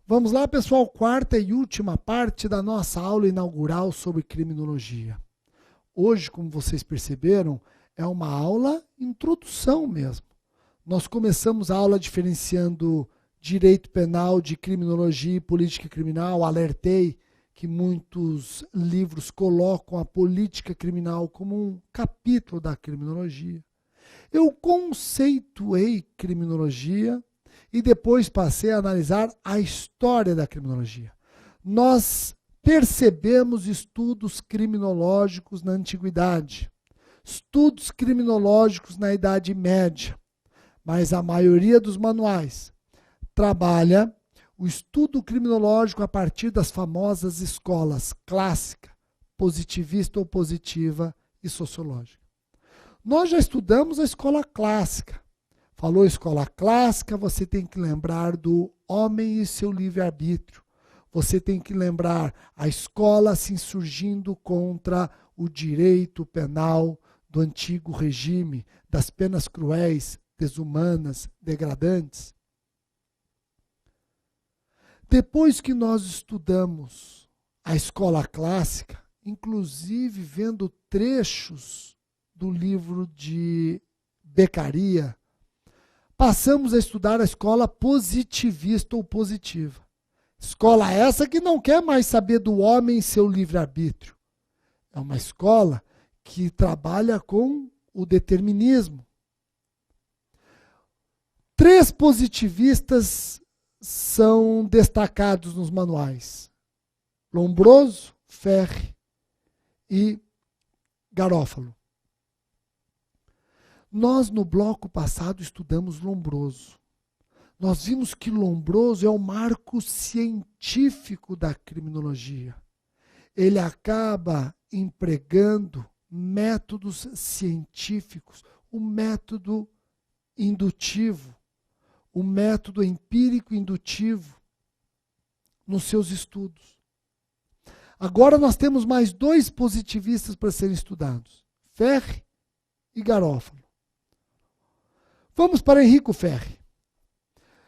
Vamos lá, pessoal, quarta e última parte da nossa aula inaugural sobre criminologia. Hoje, como vocês perceberam, é uma aula introdução mesmo. Nós começamos a aula diferenciando direito penal de criminologia e política criminal. Alertei que muitos livros colocam a política criminal como um capítulo da criminologia. Eu conceituei criminologia e depois passei a analisar a história da criminologia. Nós percebemos estudos criminológicos na antiguidade, estudos criminológicos na Idade Média, mas a maioria dos manuais trabalha o estudo criminológico a partir das famosas escolas clássica, positivista ou positiva e sociológica. Nós já estudamos a escola clássica. Falou escola clássica, você tem que lembrar do homem e seu livre-arbítrio. Você tem que lembrar a escola se insurgindo contra o direito penal do antigo regime, das penas cruéis, desumanas, degradantes. Depois que nós estudamos a escola clássica, inclusive vendo trechos do livro de Beccaria, passamos a estudar a escola positivista ou positiva. Escola essa que não quer mais saber do homem e seu livre-arbítrio. É uma escola que trabalha com o determinismo. 3 positivistas são destacados nos manuais: Lombroso, Ferri e Garofalo. Nós, no bloco passado, estudamos Lombroso. Nós vimos que Lombroso é o marco científico da criminologia. Ele acaba empregando métodos científicos, o método indutivo, o método empírico indutivo nos seus estudos. Agora nós temos mais 2 positivistas para serem estudados: Ferri e Garofalo. Vamos para Enrico Ferri.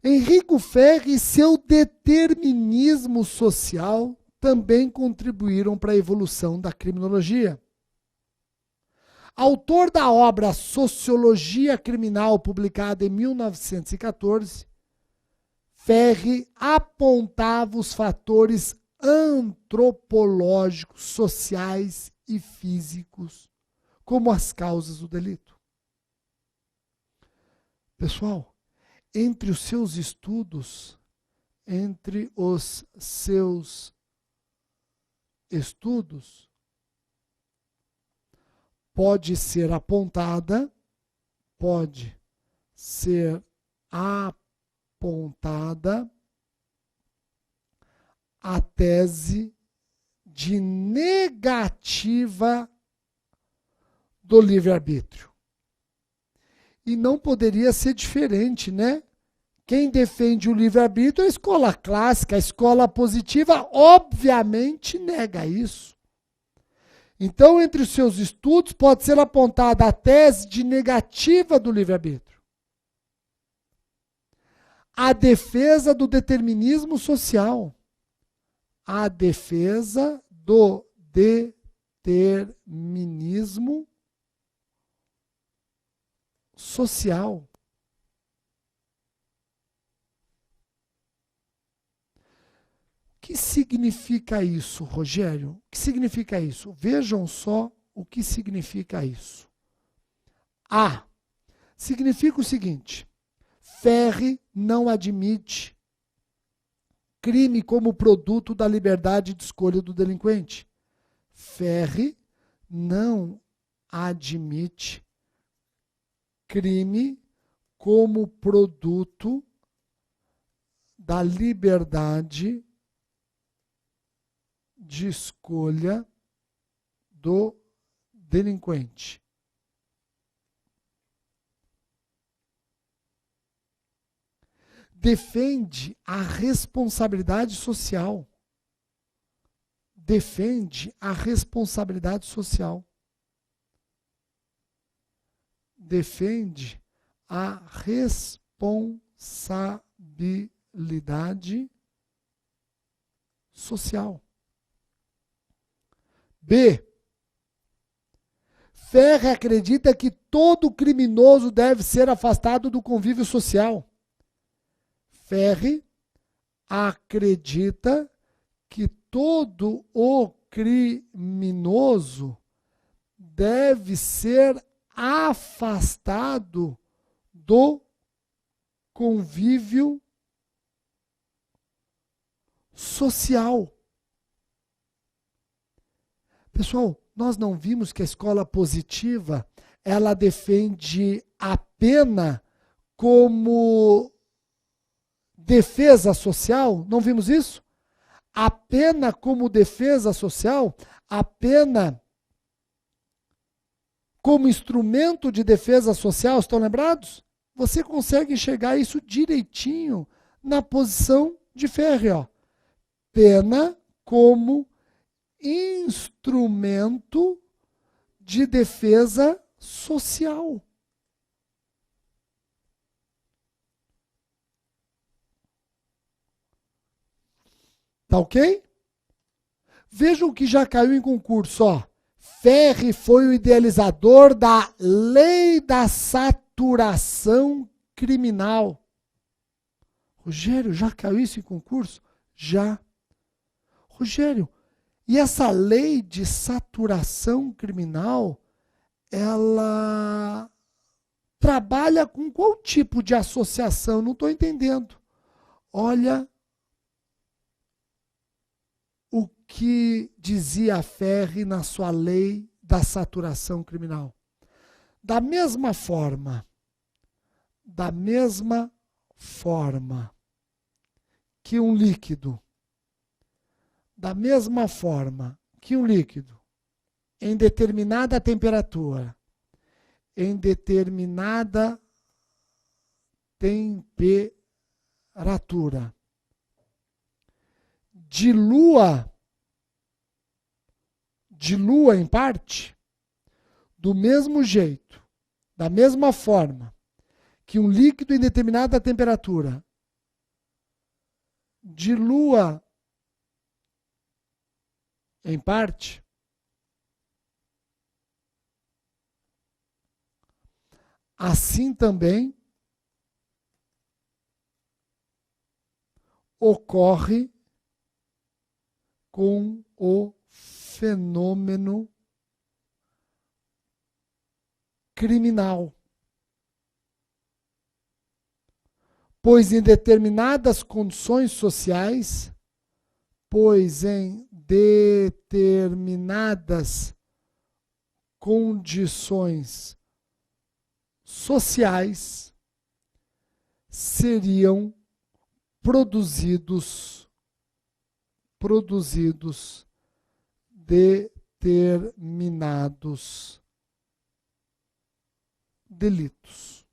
Enrico Ferri e seu determinismo social também contribuíram para a evolução da criminologia. Autor da obra Sociologia Criminal, publicada em 1914, Ferri apontava os fatores antropológicos, sociais e físicos como as causas do delito. Pessoal, entre os seus estudos, pode ser apontada a tese de negativa do livre-arbítrio. E não poderia ser diferente, né? Quem defende o livre-arbítrio é a escola clássica, a escola positiva, obviamente nega isso. Então, entre os seus estudos, pode ser apontada a tese de negativa do livre-arbítrio. A defesa do determinismo social. A defesa do determinismo social. O que significa isso, Rogério? O que significa isso? Vejam só o que significa isso. A. Significa o seguinte: Ferri não admite crime como produto da liberdade de escolha do delinquente. Ferri não admite crime como produto da liberdade de escolha do delinquente. defende a responsabilidade social. Defende a responsabilidade social. Defende a responsabilidade social. B. Ferri acredita que todo criminoso deve ser afastado do convívio social. Ferri acredita que todo o criminoso deve ser afastado do convívio social. Pessoal, nós não vimos que a escola positiva, ela defende a pena como defesa social? Não vimos isso? A pena como defesa social, a pena como instrumento de defesa social, estão lembrados? Você consegue enxergar isso direitinho na posição de Ferri, ó. Pena como instrumento de defesa social. Tá ok? Vejam que já caiu em concurso, ó. Ferri foi o idealizador da lei da saturação criminal. Rogério, já caiu isso em concurso? Já. Rogério, e essa lei de saturação criminal, ela trabalha com qual tipo de associação? Não estou entendendo. Olha o que dizia Ferri na sua lei da saturação criminal. Da mesma forma que um líquido, em determinada temperatura, dilua em parte, do mesmo jeito, da mesma forma que um líquido em determinada temperatura dilua em parte, assim também ocorre com o fenômeno criminal. Pois em determinadas condições sociais, seriam produzidos determinados delitos.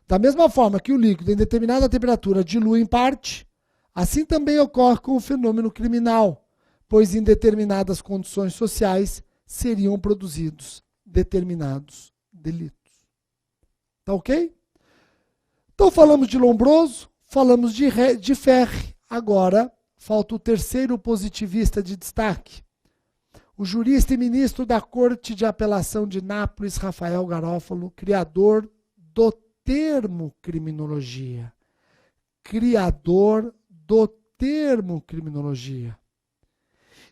Da mesma forma que o líquido em determinada temperatura dilui em parte, assim também ocorre com o fenômeno criminal, pois em determinadas condições sociais seriam produzidos determinados delitos. Tá ok? Então falamos de Lombroso, falamos de Ferri. Agora falta o terceiro positivista de destaque. O jurista e ministro da Corte de Apelação de Nápoles, Rafael Garofalo, criador do termo criminologia.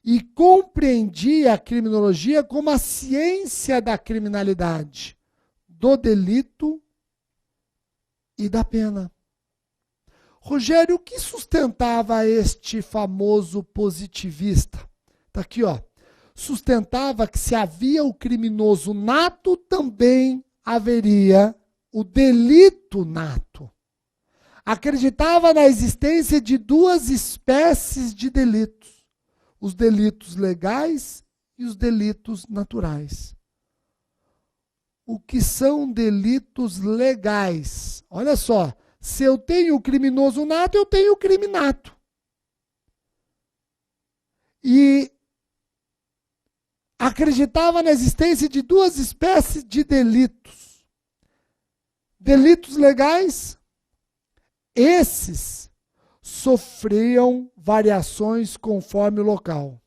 E compreendia a criminologia como a ciência da criminalidade, do delito e da pena. Rogério, o que sustentava este famoso positivista? Está aqui, ó. Sustentava que se havia o criminoso nato, também haveria o delito nato. Acreditava na existência de duas espécies de delitos: os delitos legais e os delitos naturais. o que são delitos legais. Olha só, se eu tenho o criminoso nato, eu tenho o crime nato. E acreditava na existência de duas espécies de delitos. Delitos legais, esses sofriam variações conforme o local.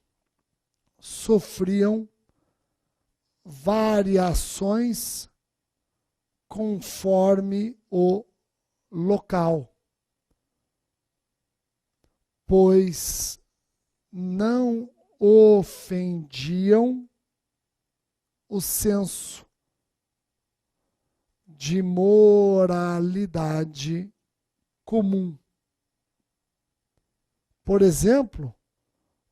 Sofriam variações conforme o local, pois não ofendiam o senso de moralidade comum. Por exemplo,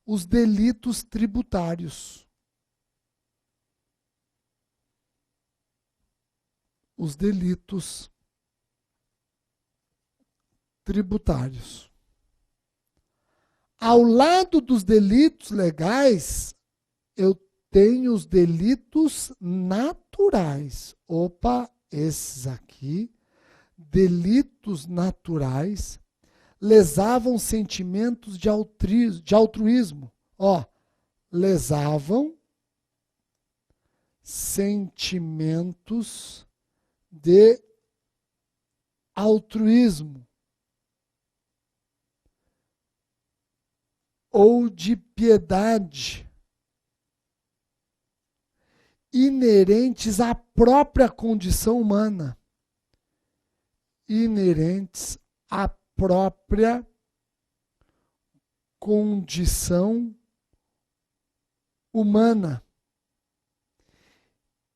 os delitos tributários. Os delitos tributários. Ao lado dos delitos legais, eu tenho os delitos naturais. Opa, esses aqui, delitos naturais, lesavam sentimentos de altruísmo. Ó, lesavam sentimentos de altruísmo ou de piedade inerentes à própria condição humana. Inerentes à própria condição humana.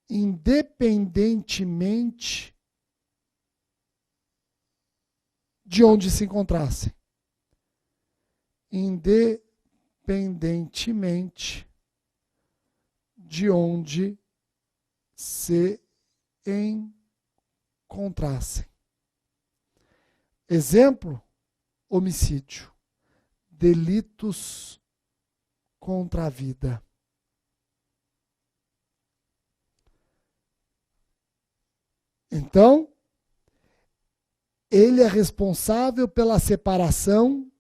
Independentemente de onde se encontrassem. Independentemente de onde se encontrassem. Exemplo, homicídio. Delitos contra a vida. Então, ele é responsável pela separação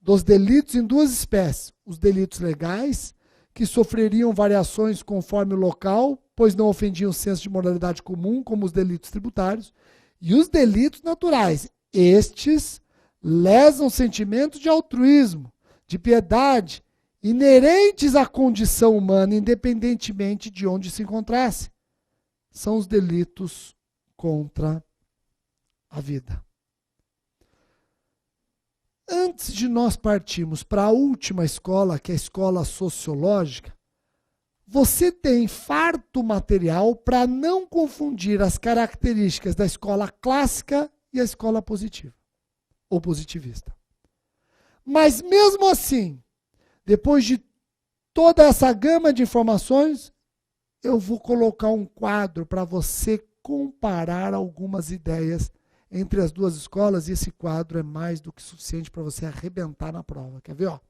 dos delitos em duas espécies. Os delitos legais, que sofreriam variações conforme o local, pois não ofendiam o senso de moralidade comum, como os delitos tributários, e os delitos naturais. Estes lesam sentimentos de altruísmo, de piedade, inerentes à condição humana, independentemente de onde se encontrasse. São os delitos contra a vida. Antes de nós partirmos para a última escola, que é a escola sociológica, você tem farto material para não confundir as características da escola clássica e a escola positiva, ou positivista. Mas mesmo assim, depois de toda essa gama de informações, eu vou colocar um quadro para você comparar algumas ideias entre as duas escolas, e esse quadro é mais do que suficiente para você arrebentar na prova. Quer ver? Ó?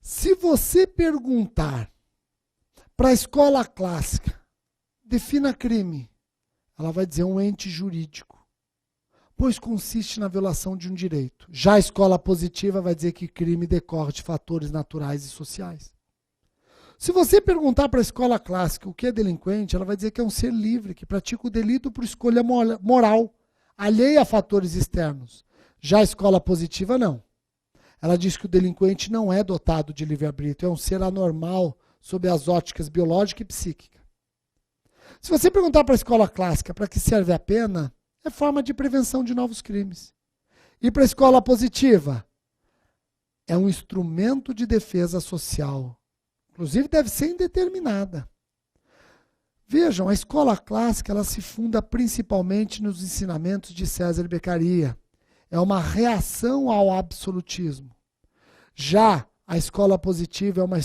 Se você perguntar para a escola clássica, defina crime, ela vai dizer um ente jurídico, pois consiste na violação de um direito. Já a escola positiva vai dizer que crime decorre de fatores naturais e sociais. Se você perguntar para a escola clássica o que é delinquente, ela vai dizer que é um ser livre, que pratica o delito por escolha moral, alheia a fatores externos. Já a escola positiva, não. Ela diz que o delinquente não é dotado de livre-arbítrio, é um ser anormal sob as óticas biológica e psíquica. Se você perguntar para a escola clássica para que serve a pena, é forma de prevenção de novos crimes. E para a escola positiva, é um instrumento de defesa social. Inclusive, deve ser indeterminada. Vejam, a escola clássica ela se funda principalmente nos ensinamentos de César Beccaria. É uma reação ao absolutismo. Já a escola positiva é uma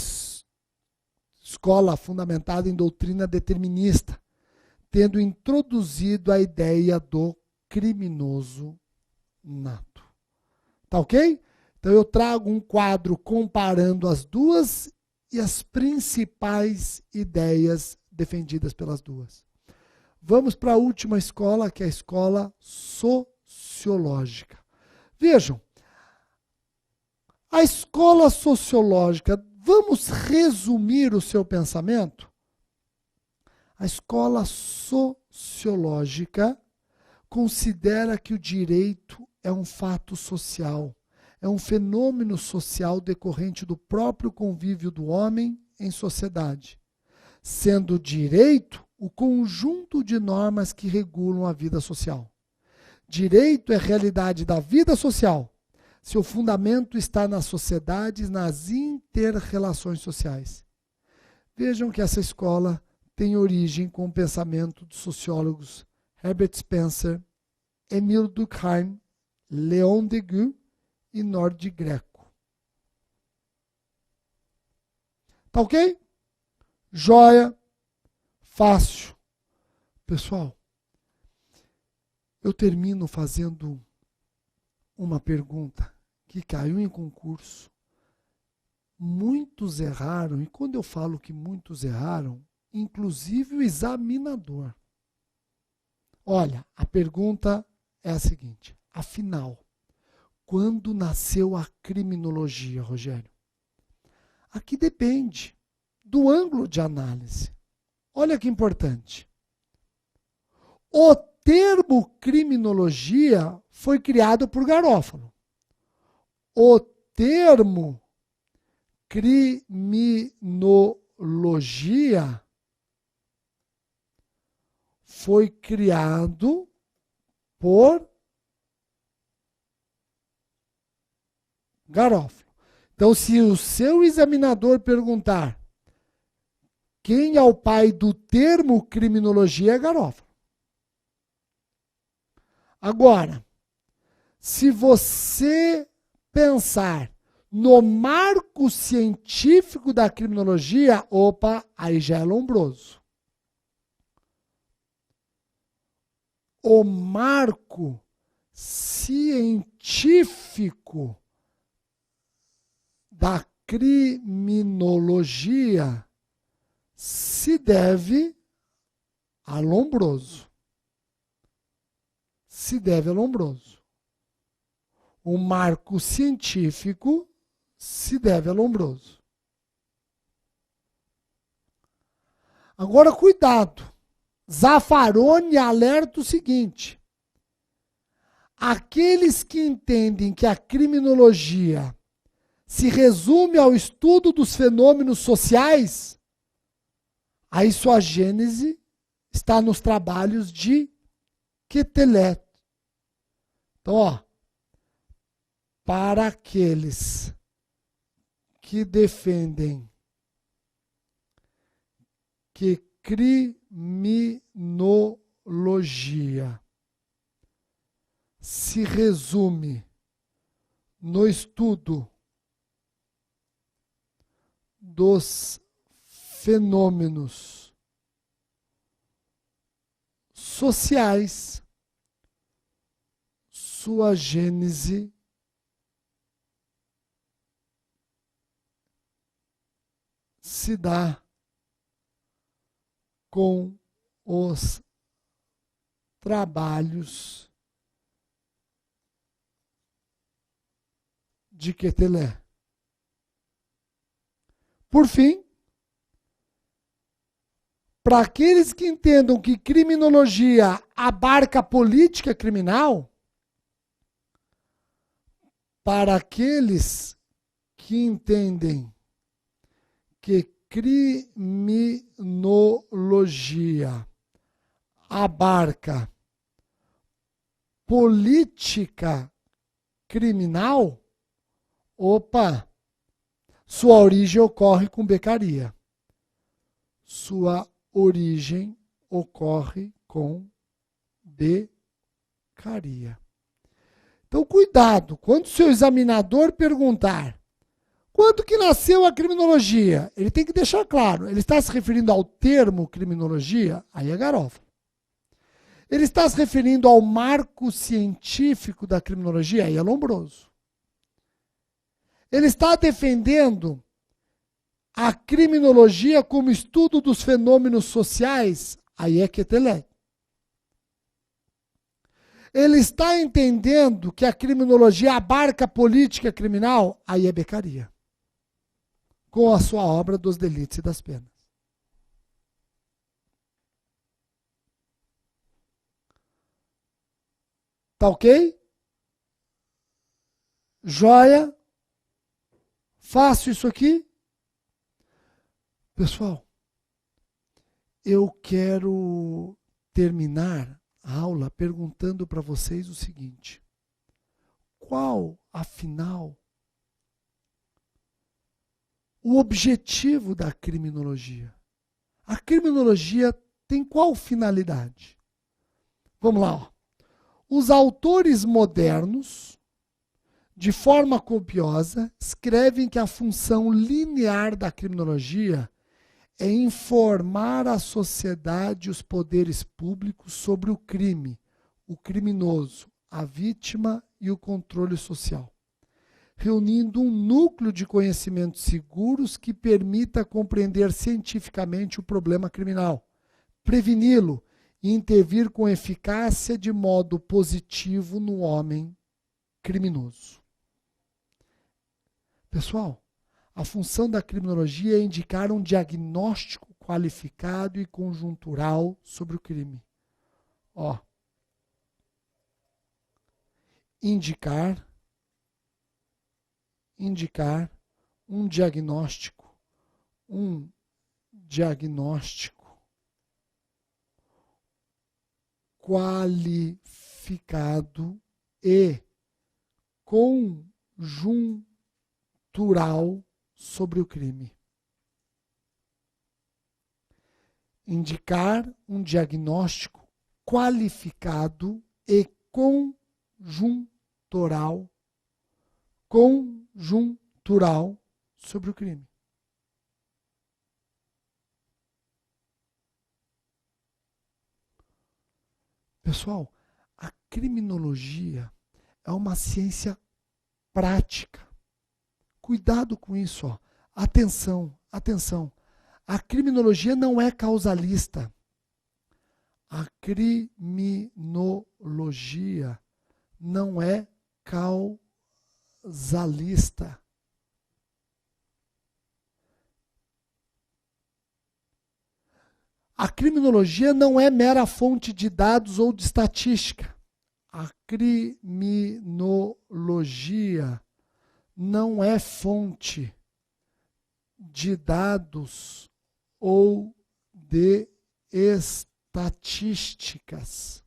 escola fundamentada em doutrina determinista, tendo introduzido a ideia do criminoso nato. Tá ok? Então eu trago um quadro comparando as duas e as principais ideias defendidas pelas duas. Vamos para a última escola, que é a escola sociológica. Vejam, a escola sociológica, vamos resumir o seu pensamento? A escola sociológica considera que o direito é um fato social, é um fenômeno social decorrente do próprio convívio do homem em sociedade, sendo o direito o conjunto de normas que regulam a vida social. Direito é realidade da vida social. Seu fundamento está nas sociedades, nas inter-relações sociais. Vejam que essa escola tem origem com o pensamento dos sociólogos Herbert Spencer, Émile Durkheim, Léon Deguy e Nord Greco. Tá ok? Joia. Fácil. Pessoal, eu termino fazendo uma pergunta que caiu em concurso. Muitos erraram, e quando eu falo que muitos erraram, inclusive o examinador. Olha, a pergunta é a seguinte: afinal, quando nasceu a criminologia, Rogério? Aqui depende do ângulo de análise. Olha que importante. O termo criminologia foi criado por Garófalo. O termo criminologia foi criado por Garófalo. Então, se o seu examinador perguntar quem é o pai do termo criminologia, é Garófalo. Agora, se você pensar no marco científico da criminologia, opa, aí já é Lombroso. O marco científico da criminologia se deve a Lombroso. Se deve a Lombroso. O marco científico se deve a Lombroso. Agora, cuidado. Zaffaroni alerta o seguinte: aqueles que entendem que a criminologia se resume ao estudo dos fenômenos sociais, aí sua gênese está nos trabalhos de Quetelet. Então, ó, para aqueles que defendem que criminologia se resume no estudo dos fenômenos sociais, sua gênese se dá com os trabalhos de Quetelet. Por fim, para aqueles que entendam que criminologia abarca a política criminal, para aqueles que entendem que criminologia abarca política criminal, opa, sua origem ocorre com Beccaria. Sua origem ocorre com Beccaria. Então, cuidado, quando o seu examinador perguntar quando que nasceu a criminologia, ele tem que deixar claro, ele está se referindo ao termo criminologia, aí é Garófalo. Ele está se referindo ao marco científico da criminologia, aí é Lombroso. Ele está defendendo a criminologia como estudo dos fenômenos sociais, aí é Quetelet. Ele está entendendo que a criminologia abarca a política criminal? Aí é Beccaria, com a sua obra dos delitos e das penas. Tá ok? Joia? Faço isso aqui? Pessoal, eu quero terminar a aula perguntando para vocês o seguinte: qual, afinal, o objetivo da criminologia? A criminologia tem qual finalidade? Vamos lá, ó. Os autores modernos, de forma copiosa, escrevem que a função linear da criminologia é informar a sociedade e os poderes públicos sobre o crime, o criminoso, a vítima e o controle social, reunindo um núcleo de conhecimentos seguros que permita compreender cientificamente o problema criminal, preveni-lo e intervir com eficácia de modo positivo no homem criminoso. Pessoal, a função da criminologia é indicar um diagnóstico qualificado e conjuntural sobre o crime. Ó, indicar um diagnóstico qualificado e conjuntural sobre o crime. Indicar um diagnóstico qualificado e conjuntural sobre o crime. Pessoal, a criminologia é uma ciência prática. Cuidado com isso, ó. Atenção. A criminologia não é causalista. A criminologia não é causalista. A criminologia não é mera fonte de dados ou de estatística. A criminologia não é fonte de dados ou de estatísticas.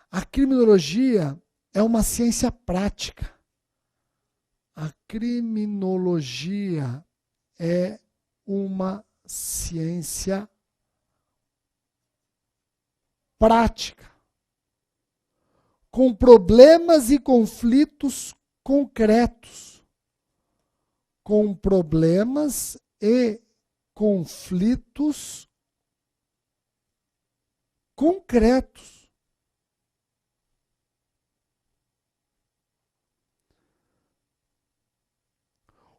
A criminologia é uma ciência prática. A criminologia é uma ciência prática, com problemas e conflitos concretos. Com problemas e conflitos concretos.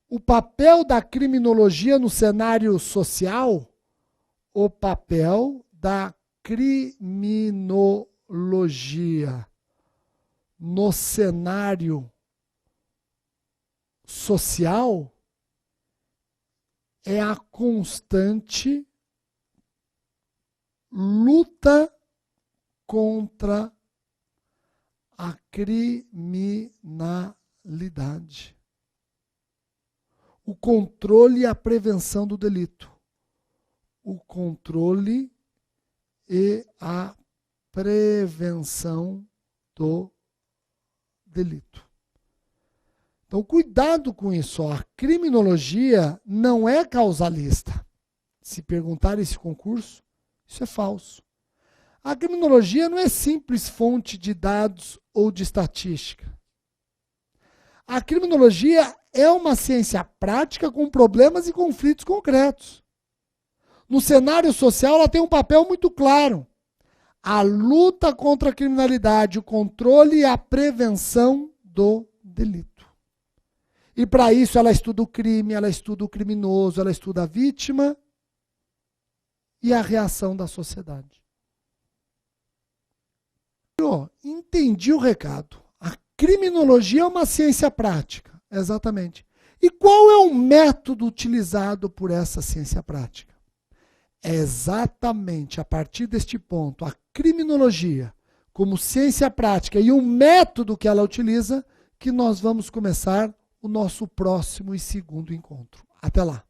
O papel da criminologia no cenário social, o papel da criminologia no cenário social é a constante luta contra a criminalidade. O controle e a prevenção do delito. O controle e a prevenção do delito. Então, cuidado com isso. A criminologia não é causalista. Se perguntar esse concurso, isso é falso. A criminologia não é simples fonte de dados ou de estatística. A criminologia é uma ciência prática com problemas e conflitos concretos. No cenário social, ela tem um papel muito claro. A luta contra a criminalidade, o controle e a prevenção do delito. E para isso ela estuda o crime, ela estuda o criminoso, ela estuda a vítima e a reação da sociedade. Entendi o recado. A criminologia é uma ciência prática, exatamente. E qual é o método utilizado por essa ciência prática? É exatamente a partir deste ponto, a criminologia, como ciência prática e o método que ela utiliza, que nós vamos começar o nosso próximo e segundo encontro. Até lá!